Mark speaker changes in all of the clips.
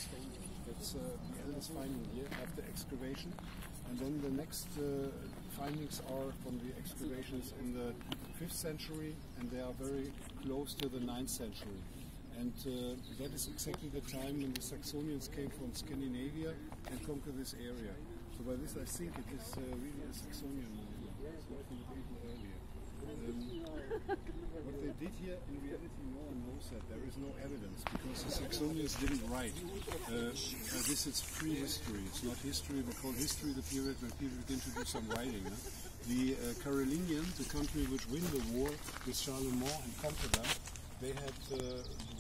Speaker 1: Stonehenge. That's the eldest finding here after excavation. And then the next findings are from the excavations in the 5th century, and they are very close to the 9th century. And that is exactly the time when the Saxonians came from Scandinavia and conquered this area. So by this I think it is really a Saxonian monument. It's not from the people earlier. What they did here, in reality, no one knows that. There is no evidence because the Saxonians didn't write. This is prehistory. It's not history. We call history the period where people begin to do some writing. The Carolingian, the country which win the war with Charlemagne and conquer them, they had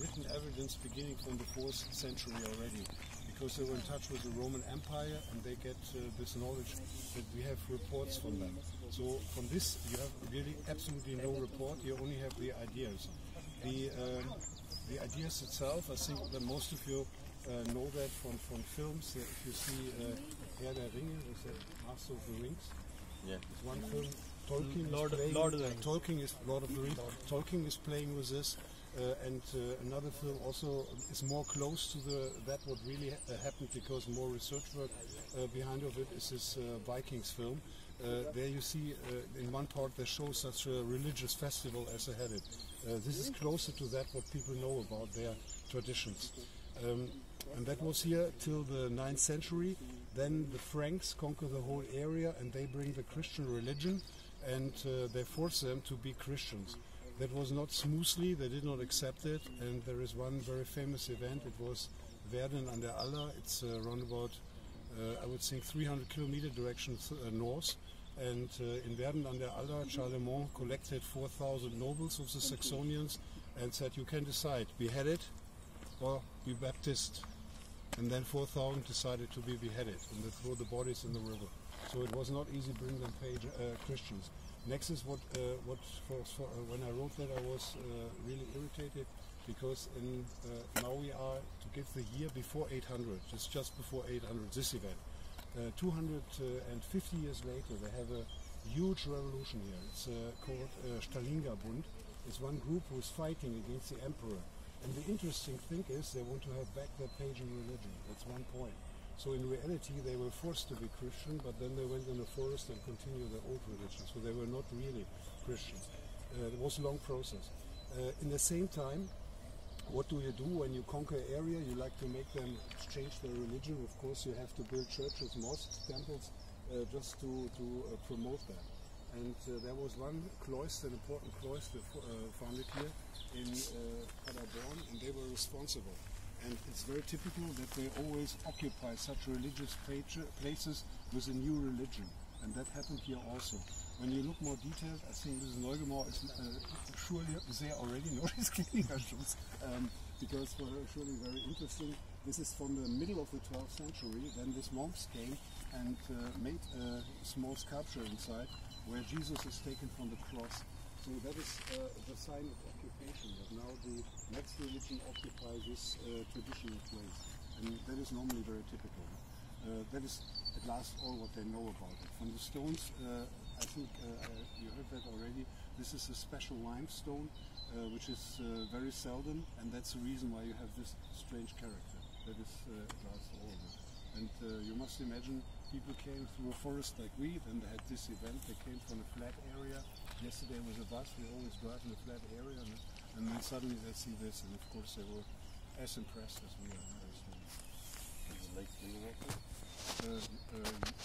Speaker 1: written evidence beginning from the 4th century already, because they were in touch with the Roman Empire and they get this knowledge that we have reports from them. So from this you have really absolutely no report, you only have the ideas. The ideas itself, I think that most of you know that from films. If you see Herr der Ringe, is that Master of the Rings? Yeah. It's one film. Tolkien
Speaker 2: Lord of the Rings.
Speaker 1: Tolkien is Lord of the Rings. Tolkien is playing with this. And another film also is more close to that what really happened, because more research work behind of it is this Vikings film. There you see in one part they show such a religious festival as they had it. This is closer to that what people know about their traditions. And that was here till the 9th century. Then the Franks conquer the whole area and they bring the Christian religion, and they force them to be Christians. That was not smoothly, they did not accept it, and there is one very famous event. It was Werden an der Aller. It's around about, I would think, 300 kilometer direction north. And in Werden an der Aller, Charlemagne collected 4,000 nobles of the Saxonians and said, you can decide, beheaded or be Baptist. And then 4,000 decided to be beheaded, and they threw the bodies in the river. So it was not easy to bring them Christians. Next is when I wrote that, I was really irritated, because now we are to give the year before 800. It's just before 800, this event. 250 years later, they have a huge revolution here. It's called Stalingerbund. It's one group who is fighting against the emperor. And the interesting thing is they want to have back their pagan religion. That's one point. So in reality they were forced to be Christian, but then they went in the forest and continued their old religion. So they were not really Christians. It was a long process. In the same time, what do you do when you conquer an area? You like to make them change their religion. Of course you have to build churches, mosques, temples, just to promote that. And there was one cloister, an important cloister founded here in Paderborn, and they were responsible. And it's very typical that they always occupy such religious places with a new religion. And that happened here also. When you look more detailed, I think Mrs. Neugebauer is surely there already. No, she's cleaning her shoes. Because for her, surely very interesting. This is from the middle of the 12th century. Then these monks came and made a small sculpture inside where Jesus is taken from the cross. So that is the sign of occupation, that now the next religion occupies this traditional place. And that is normally very typical. That is at last all what they know about it. From the stones, I think you heard that already, this is a special limestone which is very seldom, and that's the reason why you have this strange character. That is at last all of it. And you must imagine people came through a forest like we, then they had this event, they came from a flat area. Yesterday was a bus, we always drive in a flat area, and then suddenly they see this, and of course they were as impressed as we are.
Speaker 3: Is it like